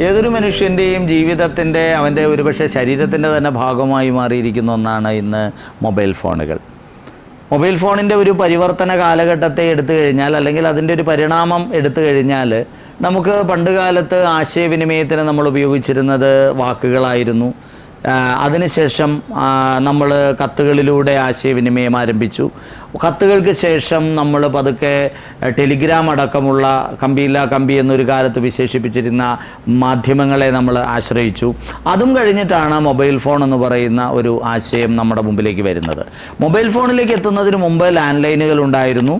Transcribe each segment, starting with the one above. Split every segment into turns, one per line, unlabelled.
ഏതൊരു മനുഷ്യൻ്റെയും ജീവിതത്തിൻ്റെ അവൻ്റെ ഒരുപക്ഷെ ശരീരത്തിൻ്റെ തന്നെ ഭാഗമായി മാറിയിരിക്കുന്ന ഒന്നാണ് ഇന്ന് മൊബൈൽ ഫോണുകൾ. മൊബൈൽ ഫോണിൻ്റെ ഒരു പരിവർത്തന കാലഘട്ടത്തെ എടുത്തു കഴിഞ്ഞാൽ, അല്ലെങ്കിൽ അതിൻ്റെ ഒരു പരിണാമം എടുത്തു കഴിഞ്ഞാൽ, നമുക്ക് പണ്ടുകാലത്ത് ആശയവിനിമയത്തിന് നമ്മൾ ഉപയോഗിച്ചിരുന്നത് വാക്കുകളായിരുന്നു. അതിനുശേഷം നമ്മൾ കത്തുകളിലൂടെ ആശയവിനിമയം ആരംഭിച്ചു. കത്തുകൾക്ക് ശേഷം നമ്മൾ പതുക്കെ ടെലിഗ്രാം അടക്കമുള്ള കമ്പിയില്ല കമ്പി എന്നൊരു കാലത്ത് വിശേഷിപ്പിച്ചിരുന്ന മാധ്യമങ്ങളെ നമ്മൾ ആശ്രയിച്ചു. അതും കഴിഞ്ഞിട്ടാണ് മൊബൈൽ ഫോൺ എന്ന് പറയുന്ന ഒരു ആശയം നമ്മുടെ മുമ്പിലേക്ക് വരുന്നത്. മൊബൈൽ ഫോണിലേക്ക് എത്തുന്നതിന് മുമ്പ് ലാൻഡ് ലൈനുകൾ ഉണ്ടായിരുന്നു.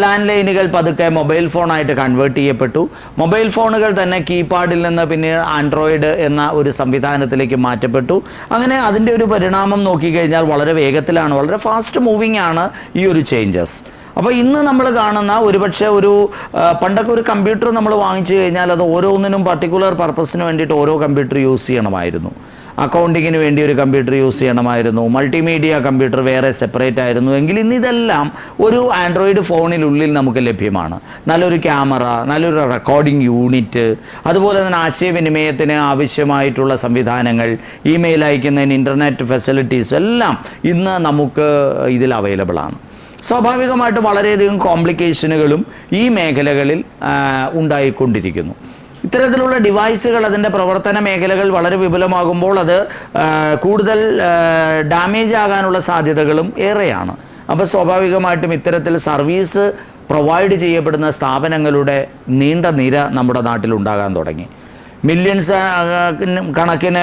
ലാൻഡ് ലൈനുകൾ പതുക്കെ മൊബൈൽ ഫോണായിട്ട് കൺവേർട്ട് ചെയ്യപ്പെട്ടു. മൊബൈൽ ഫോണുകൾ തന്നെ കീപാഡിൽ നിന്ന് പിന്നീട് ആൻഡ്രോയിഡ് എന്ന ഒരു സംവിധാനത്തിലേക്ക് മാറ്റപ്പെട്ടു. അങ്ങനെ അതിൻ്റെ ഒരു പരിണാമം നോക്കിക്കഴിഞ്ഞാൽ വളരെ വേഗത്തിലാണ്, വളരെ ഫാസ്റ്റ് മൂവിങ് ആണ് ഈ ഒരു ചേഞ്ചസ്. അപ്പോൾ ഇന്ന് നമ്മൾ കാണുന്ന ഒരുപക്ഷെ പണ്ടൊക്കെ ഒരു കമ്പ്യൂട്ടർ നമ്മൾ വാങ്ങിച്ചു കഴിഞ്ഞാൽ അത് ഓരോന്നിനും പർട്ടിക്കുലർ പർപ്പസിന് വേണ്ടിയിട്ട് ഓരോ കമ്പ്യൂട്ടർ യൂസ് ചെയ്യണമായിരുന്നു. അക്കൗണ്ടിങ്ങിന് വേണ്ടി ഒരു കമ്പ്യൂട്ടർ യൂസ് ചെയ്യണമായിരുന്നു, മൾട്ടിമീഡിയ കമ്പ്യൂട്ടർ വേറെ സെപ്പറേറ്റ് ആയിരുന്നു. എങ്കിൽ ഇന്ന് ഇതെല്ലാം ഒരു ആൻഡ്രോയിഡ് ഫോണിനുള്ളിൽ നമുക്ക് ലഭ്യമാണ്. നല്ലൊരു ക്യാമറ, നല്ലൊരു റെക്കോർഡിംഗ് യൂണിറ്റ്, അതുപോലെ തന്നെ ആശയവിനിമയത്തിന് ആവശ്യമായിട്ടുള്ള സംവിധാനങ്ങൾ, ഇമെയിൽ അയക്കുന്നതിന് ഇൻ്റർനെറ്റ് ഫെസിലിറ്റീസ് എല്ലാം ഇന്ന് നമുക്ക് ഇതിൽ അവൈലബിൾ ആണ്. സ്വാഭാവികമായിട്ടും വളരെയധികം കോംപ്ലിക്കേഷനുകളും ഈ മേഖലകളിൽ ഉണ്ടായിക്കൊണ്ടിരിക്കുന്നു. ഇത്തരത്തിലുള്ള ഡിവൈസുകൾ, അതിൻ്റെ പ്രവർത്തന മേഖലകൾ വളരെ വിപുലമാകുമ്പോൾ അത് കൂടുതൽ ഡാമേജ് ആകാനുള്ള സാധ്യതകളും ഏറെയാണ്. അപ്പോൾ സ്വാഭാവികമായിട്ടും ഇത്തരത്തിൽ സർവീസ് പ്രൊവൈഡ് ചെയ്യപ്പെടുന്ന സ്ഥാപനങ്ങളുടെ നീണ്ട നിര നമ്മുടെ നാട്ടിലുണ്ടാകാൻ തുടങ്ങി. മില്യൺസ് കണക്കിന്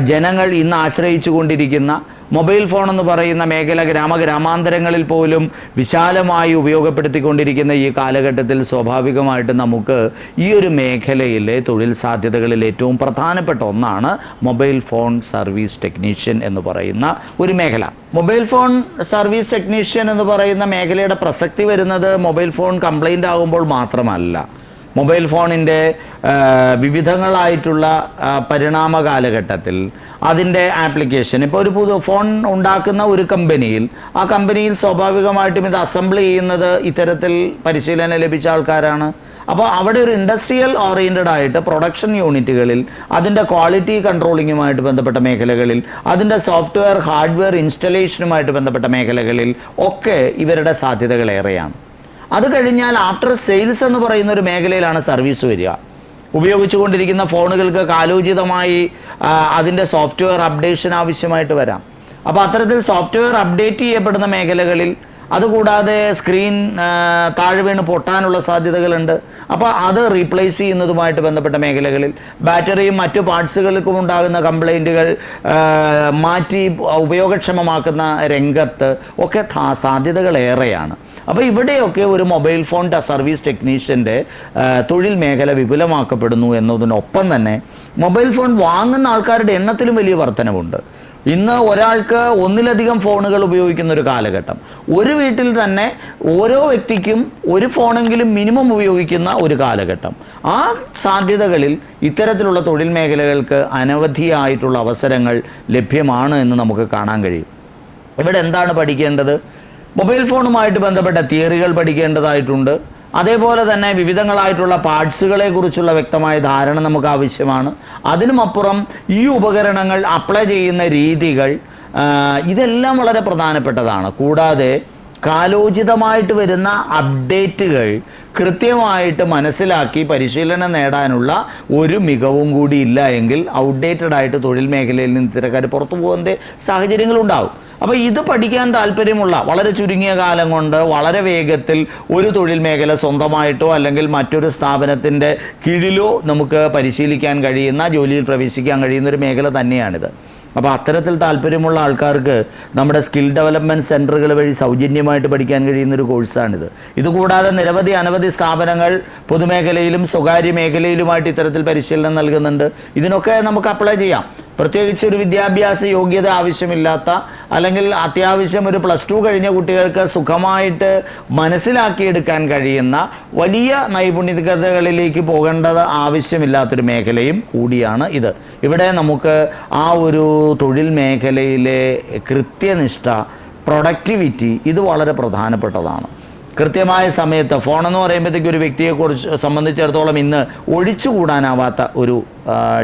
ജനങ്ങൾ ഇന്ന് ആശ്രയിച്ചു കൊണ്ടിരിക്കുന്ന മൊബൈൽ ഫോൺ എന്ന് പറയുന്ന മേഖല ഗ്രാമാന്തരങ്ങളിൽ പോലും വിശാലമായി ഉപയോഗപ്പെടുത്തിക്കൊണ്ടിരിക്കുന്ന ഈ കാലഘട്ടത്തിൽ സ്വാഭാവികമായിട്ട് നമുക്ക് ഈ ഒരു മേഖലയിലെ തൊഴിൽ സാധ്യതകളിൽ ഏറ്റവും പ്രധാനപ്പെട്ട ഒന്നാണ് മൊബൈൽ ഫോൺ സർവീസ് ടെക്നീഷ്യൻ എന്ന് പറയുന്ന ഒരു മേഖല. മൊബൈൽ ഫോൺ സർവീസ് ടെക്നീഷ്യൻ എന്ന് പറയുന്ന മേഖലയുടെ പ്രസക്തി വരുന്നത് മൊബൈൽ ഫോൺ കംപ്ലൈൻ്റ് ആകുമ്പോൾ മാത്രമല്ല. മൊബൈൽ ഫോണിൻ്റെ വിവിധങ്ങളായിട്ടുള്ള പരിണാമ കാലഘട്ടത്തിൽ അതിൻ്റെ ആപ്ലിക്കേഷൻ, ഇപ്പോൾ ഒരു പുതിയ ഫോൺ ഉണ്ടാക്കുന്ന ഒരു കമ്പനിയിൽ, ആ കമ്പനിയിൽ സ്വാഭാവികമായിട്ടും ഇത് അസംബിൾ ചെയ്യുന്നത് ഇത്തരത്തിൽ പരിശീലനം ലഭിച്ച ആൾക്കാരാണ്. അപ്പോൾ അവിടെ ഒരു ഇൻഡസ്ട്രിയൽ ഓറിയൻറ്റഡ് ആയിട്ട് പ്രൊഡക്ഷൻ യൂണിറ്റുകളിൽ, അതിൻ്റെ ക്വാളിറ്റി കൺട്രോളിങ്ങുമായിട്ട് ബന്ധപ്പെട്ട മേഖലകളിൽ, അതിൻ്റെ സോഫ്റ്റ്വെയർ ഹാർഡ്വെയർ ഇൻസ്റ്റലേഷനുമായിട്ട് ബന്ധപ്പെട്ട മേഖലകളിൽ ഒക്കെ ഇവരുടെ സാധ്യതകൾ ഏറെയാണ്. അത് കഴിഞ്ഞാൽ ആഫ്റ്റർ സെയിൽസ് എന്ന് പറയുന്ന ഒരു മേഖലയിലാണ് സർവീസ് വരിക. ഉപയോഗിച്ചുകൊണ്ടിരിക്കുന്ന ഫോണുകൾക്ക് കാലോചിതമായി അതിൻ്റെ സോഫ്റ്റ്വെയർ അപ്ഡേഷൻ ആവശ്യമായിട്ട് വരാം. അപ്പോൾ അത്തരത്തിൽ സോഫ്റ്റ്വെയർ അപ്ഡേറ്റ് ചെയ്യപ്പെടുന്ന മേഖലകളിൽ, അതുകൂടാതെ സ്ക്രീൻ താഴെ വീണ് പൊട്ടാനുള്ള സാധ്യതകളുണ്ട്. അപ്പോൾ അത് റീപ്ലേസ് ചെയ്യുന്നതുമായിട്ട് ബന്ധപ്പെട്ട മേഖലകളിൽ, ബാറ്ററിയും മറ്റു പാർട്സുകൾക്കും ഉണ്ടാകുന്ന കംപ്ലൈൻറ്റുകൾ മാറ്റി ഉപയോഗക്ഷമമാക്കുന്ന രംഗത്ത് ഒക്കെ സാധ്യതകൾ ഏറെയാണ്. അപ്പോൾ ഇവിടെയൊക്കെ ഒരു മൊബൈൽ ഫോൺ സർവീസ് ടെക്നീഷ്യൻ്റെ തൊഴിൽ മേഖല വിപുലമാക്കപ്പെടുന്നു എന്നതിനൊപ്പം തന്നെ മൊബൈൽ ഫോൺ വാങ്ങുന്ന ആൾക്കാരുടെ എണ്ണത്തിലും വലിയ വർധനവുണ്ട്. ഇന്ന് ഒരാൾക്ക് ഒന്നിലധികം ഫോണുകൾ ഉപയോഗിക്കുന്ന ഒരു കാലഘട്ടം. ഒരു വീട്ടിൽ തന്നെ ഓരോ വ്യക്തിക്കും ഒരു ഫോണെങ്കിലും മിനിമം ഉപയോഗിക്കുന്ന ഒരു കാലഘട്ടം. ആ സാധ്യതകളിൽ ഇത്തരത്തിലുള്ള തൊഴിൽ മേഖലകൾക്ക് അനവധിയായിട്ടുള്ള അവസരങ്ങൾ ലഭ്യമാണ് എന്ന് നമുക്ക് കാണാൻ കഴിയും. ഇവിടെ എന്താണ് പഠിക്കേണ്ടത്? മൊബൈൽ ഫോണുമായിട്ട് ബന്ധപ്പെട്ട തിയറികൾ പഠിക്കേണ്ടതായിട്ടുണ്ട്. അതേപോലെ തന്നെ വിവിധങ്ങളായിട്ടുള്ള പാർട്സുകളെ കുറിച്ചുള്ള വ്യക്തമായ ധാരണ നമുക്ക് ആവശ്യമാണ്. അതിനുമപ്പുറം ഈ ഉപകരണങ്ങൾ അപ്ലൈ ചെയ്യുന്ന രീതികൾ, ഇതെല്ലാം വളരെ പ്രധാനപ്പെട്ടതാണ്. കൂടാതെ കാലോചിതമായിട്ട് വരുന്ന അപ്ഡേറ്റുകൾ കൃത്യമായിട്ട് മനസ്സിലാക്കി പരിശീലനം നേടാനുള്ള ഒരു മികവും കൂടി ഇല്ല എങ്കിൽ ഔട്ട്ഡേറ്റഡ് ആയിട്ട് തൊഴിൽ മേഖലയിൽ നിന്ന് ഇത്തരക്കാർ പുറത്തു പോകുന്ന സാഹചര്യങ്ങളുണ്ടാവും. അപ്പോൾ ഇത് പഠിക്കാൻ താല്പര്യമുള്ള, വളരെ ചുരുങ്ങിയ കാലം കൊണ്ട് വളരെ വേഗത്തിൽ ഒരു തൊഴിൽ മേഖല സ്വന്തമായിട്ടോ അല്ലെങ്കിൽ മറ്റൊരു സ്ഥാപനത്തിൻ്റെ കീഴിലോ നമുക്ക് പരിശീലിക്കാൻ കഴിയുന്ന, ജോലിയിൽ പ്രവേശിക്കാൻ കഴിയുന്ന ഒരു മേഖല തന്നെയാണിത്. അപ്പോൾ അത്തരത്തിൽ താല്പര്യമുള്ള ആൾക്കാർക്ക് നമ്മുടെ സ്കിൽ ഡെവലപ്മെൻറ്റ് സെൻറ്ററുകൾ വഴി സൗജന്യമായിട്ട് പഠിക്കാൻ കഴിയുന്നൊരു കോഴ്സാണിത്. ഇതുകൂടാതെ അനവധി സ്ഥാപനങ്ങൾ പൊതുമേഖലയിലും സ്വകാര്യ മേഖലയിലുമായിട്ട് ഇത്തരത്തിൽ പരിശീലനം നൽകുന്നുണ്ട്. ഇതിനൊക്കെ നമുക്ക് അപ്ലൈ ചെയ്യാം. പ്രത്യേകിച്ച് ഒരു വിദ്യാഭ്യാസ യോഗ്യത ആവശ്യമില്ലാത്ത, അല്ലെങ്കിൽ അത്യാവശ്യം ഒരു +2 കഴിഞ്ഞ കുട്ടികൾക്ക് സുഖമായിട്ട് മനസ്സിലാക്കിയെടുക്കാൻ കഴിയുന്ന, വലിയ നൈപുണ്യതകളിലേക്ക് പോകേണ്ടത് ആവശ്യമില്ലാത്തൊരു മേഖലയും കൂടിയാണ് ഇത്. ഇവിടെ നമുക്ക് ആ ഒരു തൊഴിൽ മേഖലയിലെ കൃത്യനിഷ്ഠ, പ്രൊഡക്ടിവിറ്റി, ഇത് വളരെ പ്രധാനപ്പെട്ടതാണ്. കൃത്യമായ സമയത്ത് ഫോണെന്ന് പറയുമ്പോഴത്തേക്ക് ഒരു വ്യക്തിയെക്കുറിച്ച് സംബന്ധിച്ചിടത്തോളം ഇന്ന് ഒഴിച്ചുകൂടാനാവാത്ത ഒരു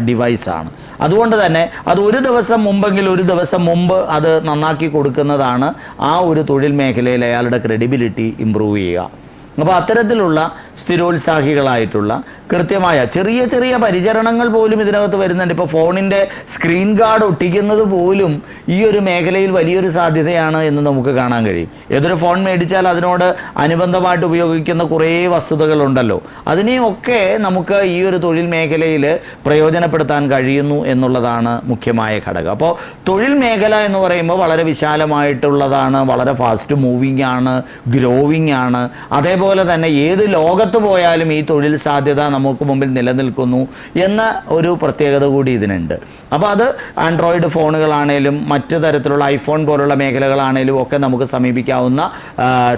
ഡിവൈസാണ്. അതുകൊണ്ട് തന്നെ അത് ഒരു ദിവസം മുമ്പെങ്കിൽ ഒരു ദിവസം മുമ്പ് അത് നന്നാക്കി കൊടുക്കുന്നതാണ് ആ ഒരു തൊഴിൽ മേഖലയിൽ അയാളുടെ ക്രെഡിബിലിറ്റി ഇമ്പ്രൂവ് ചെയ്യുക. അപ്പോൾ അത്തരത്തിലുള്ള സ്ഥിരോത്സാഹികളായിട്ടുള്ള കൃത്യമായ ചെറിയ ചെറിയ പരിചരണങ്ങൾ പോലും ഇതിനകത്ത് വരുന്നുണ്ട്. ഇപ്പോൾ ഫോണിൻ്റെ സ്ക്രീൻ ഗാർഡ് ഒട്ടിക്കുന്നത് പോലും ഈ ഒരു മേഖലയിൽ വലിയൊരു സാധ്യതയാണ് എന്ന് നമുക്ക് കാണാൻ കഴിയും. ഏതൊരു ഫോൺ മേടിച്ചാൽ അതിനോട് അനുബന്ധമായിട്ട് ഉപയോഗിക്കുന്ന കുറേ വസ്തുതകളുണ്ടല്ലോ, അതിനെയൊക്കെ നമുക്ക് ഈ ഒരു തൊഴിൽ മേഖലയിൽ പ്രയോജനപ്പെടുത്താൻ കഴിയുന്നു എന്നുള്ളതാണ് മുഖ്യമായ ഘടകം. അപ്പോൾ തൊഴിൽ മേഖല എന്ന് പറയുമ്പോൾ വളരെ വിശാലമായിട്ടുള്ളതാണ്, വളരെ ഫാസ്റ്റ് മൂവിങ് ആണ്, ഗ്രോവിങ് ആണ്. അതേപോലെ തന്നെ ഏത് ലോകത്ത് പോയാലും ഈ തൊഴിൽ സാധ്യത നമുക്ക് മുമ്പിൽ നിലനിൽക്കുന്നു എന്ന ഒരു പ്രത്യേകത കൂടി ഇതിനുണ്ട്. അപ്പോൾ അത് ആൻഡ്രോയിഡ് ഫോണുകളാണേലും മറ്റു തരത്തിലുള്ള ഐഫോൺ പോലുള്ള മേഖലകളാണേലും ഒക്കെ നമുക്ക് സമീപിക്കാവുന്ന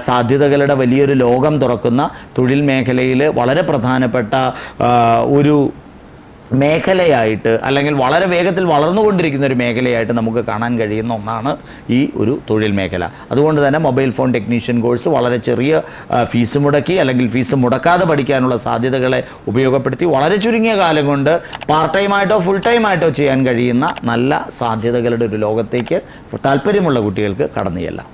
സാധ്യതകളുടെ വലിയൊരു ലോകം തുറക്കുന്ന തൊഴിൽ മേഖലയിൽ വളരെ പ്രധാനപ്പെട്ട ഒരു മേഖലയായിട്ട്, അല്ലെങ്കിൽ വളരെ വേഗത്തിൽ വളർന്നുകൊണ്ടിരിക്കുന്ന ഒരു മേഖലയായിട്ട് നമുക്ക് കാണാൻ കഴിയുന്ന ഒന്നാണ് ഈ ഒരു തൊഴിൽ മേഖല. അതുകൊണ്ട് തന്നെ മൊബൈൽ ഫോൺ ടെക്നീഷ്യൻ കോഴ്സ് വളരെ ചെറിയ ഫീസ് മുടക്കി അല്ലെങ്കിൽ ഫീസ് മുടക്കാതെ പഠിക്കാനുള്ള സാധ്യതകളെ ഉപയോഗപ്പെടുത്തി വളരെ ചുരുങ്ങിയ കാലം കൊണ്ട് പാർട്ട് ടൈമായിട്ടോ ഫുൾ ടൈമായിട്ടോ ചെയ്യാൻ കഴിയുന്ന നല്ല സാധ്യതകളുടെ ഒരു ലോകത്തേക്ക് താല്പര്യമുള്ള കുട്ടികൾക്ക് കടന്നു ചെല്ലാം.